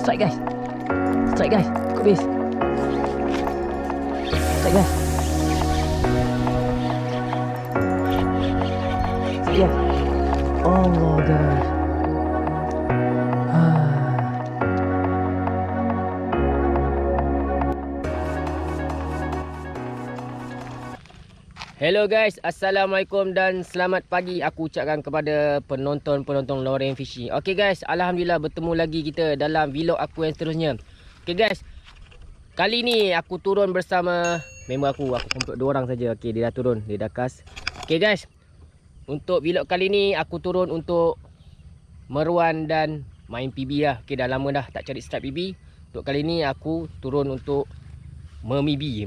Strike guys. Strike guys. Ikut base. Strike guys. Strike guys. Allah guys. Hello guys, Assalamualaikum dan selamat pagi aku ucapkan kepada penonton-penonton Loreng Fishing. Okay guys, Alhamdulillah bertemu lagi kita dalam vlog aku yang seterusnya. Okay guys, kali ni aku turun bersama member aku kumpul 2 orang saja. Okay, dia dah turun, dia dah kas. Okay guys, untuk vlog kali ni aku turun untuk meruan dan main PB lah. Okay, dah lama dah tak cari start PB. Untuk kali ni aku turun untuk memibi.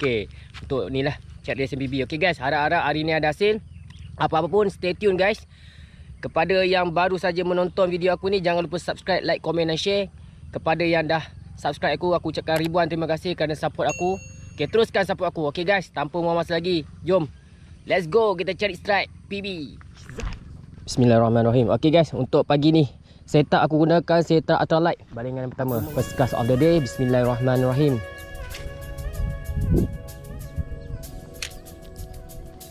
Okay, untuk ni lah cari lesen bibi. Okay guys, harap-harap hari ni ada hasil. Apa-apa pun stay tune guys. Kepada yang baru saja menonton video aku ni, jangan lupa subscribe, like, komen dan share. Kepada yang dah subscribe aku ucapkan ribuan terima kasih kerana support aku. Okay, teruskan support aku. Okay guys, tanpa buang masa lagi, jom let's go, kita cari strike PB. Bismillahirrahmanirrahim. Okay guys, untuk pagi ni setup aku gunakan setup ultralight balingan yang pertama, first cast of the day. Bismillahirrahmanirrahim.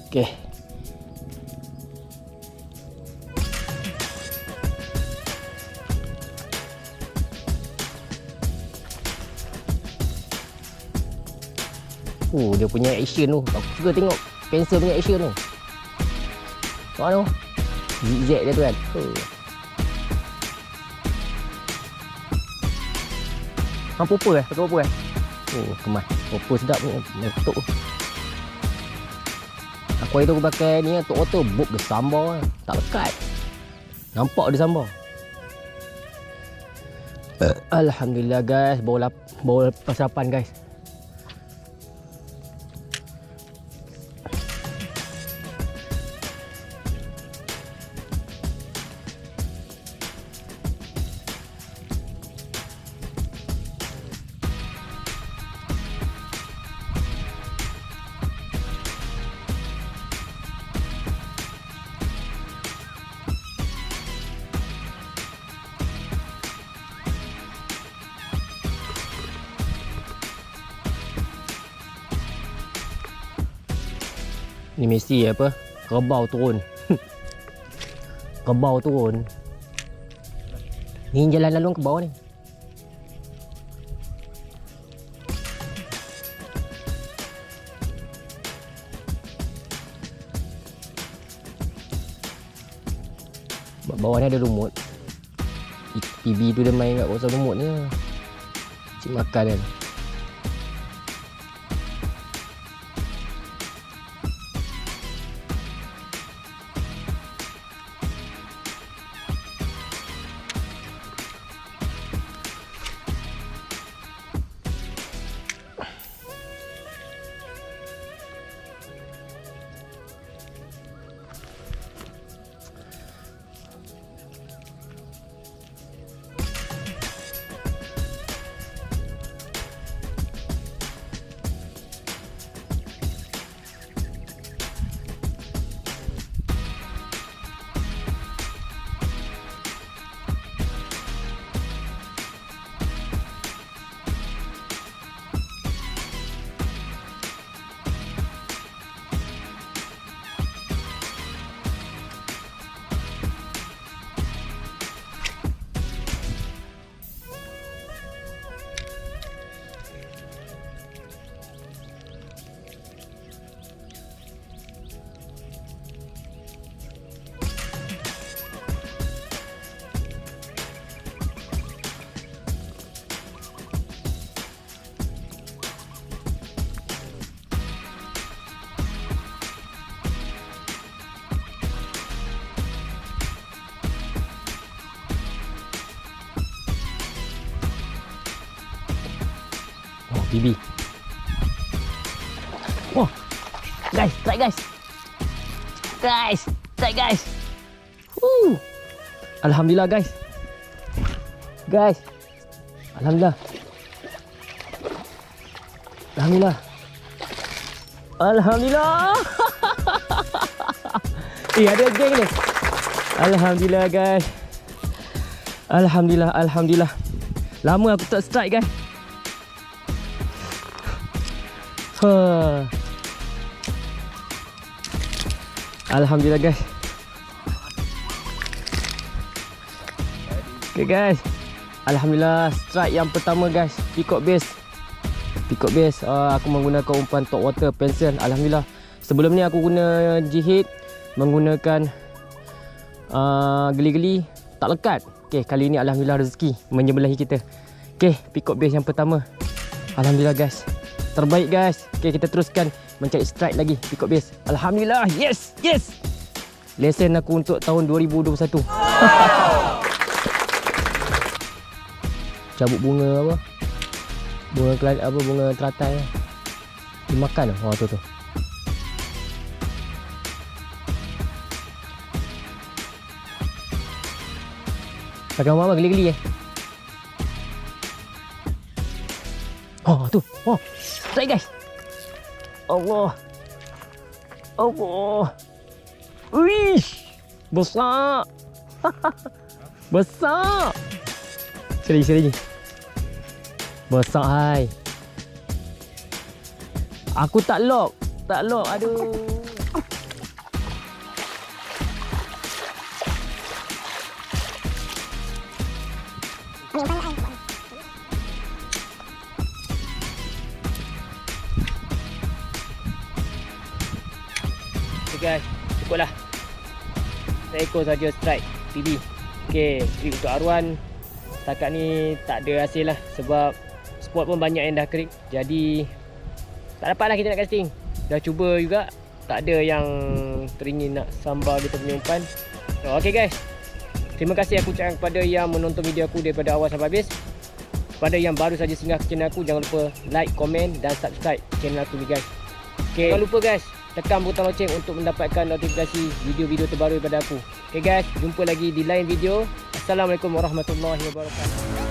Okay, dia punya action tu aku suka tengok pencil punya action tu. Tengok tu zigzag dia tu kan. Hang popper pakai popper kemas. Popper sedap ni, meletup. Aku hari tu aku pakai ni untuk auto book dia sambar tak lekat. Nampak dia sambar. Alhamdulillah guys, bawa lepas 8 guys. Ni mesti apa? Kerbau turun. Kerbau turun. Ni jalan lalu ke bawah ni. Bawah ni ada rumut. PB tu dia main kat kawasan rumut ni. Cik makan kan. BB. Wah. Guys, strike guys. Guys, strike guys. Alhamdulillah guys. Guys. Alhamdulillah. Alhamdulillah. Alhamdulillah. Ada geng ni. Alhamdulillah guys. Alhamdulillah, alhamdulillah. Lama aku tak strike guys. Alhamdulillah guys. Okay guys. Alhamdulillah strike yang pertama guys. Peacock base. Peacock base. Aku menggunakan umpan top water pencil. Alhamdulillah. Sebelum ni aku guna jihit menggunakan geli-geli tak lekat. Okay, kali ni alhamdulillah rezeki menyebelahi kita. Okay, peacock base yang pertama. Alhamdulillah guys. Terbaik guys. Okay, kita teruskan mencari strike lagi peacock base. Alhamdulillah. Yes, yes. Lesen aku untuk tahun 2021. Cabut bunga apa? Bunga teratai. Dimakan tu. Tu. Pakai apa geli-geli tu. Strike guys. Allah. Wish. Besar. Besar. Seri. Besar hai. Aku tak lock. Aduh. Okay guys, cukuplah. Seekor saja strike PB. Okay, trip untuk arwan setakat ni tak ada hasil lah. Sebab spot pun banyak yang dah kering. Jadi tak dapat lah kita nak casting. Dah cuba juga, tak ada yang teringin nak sambar kita punya umpan. Okay guys, terima kasih aku ucapkan kepada yang menonton video aku daripada awal sampai habis. Kepada yang baru saja singgah ke channel aku, jangan lupa like, komen dan subscribe channel aku ni guys. Okay, jangan lupa guys, tekan butang loceng untuk mendapatkan notifikasi video-video terbaru daripada aku. Okay guys, jumpa lagi di lain video. Assalamualaikum warahmatullahi wabarakatuh.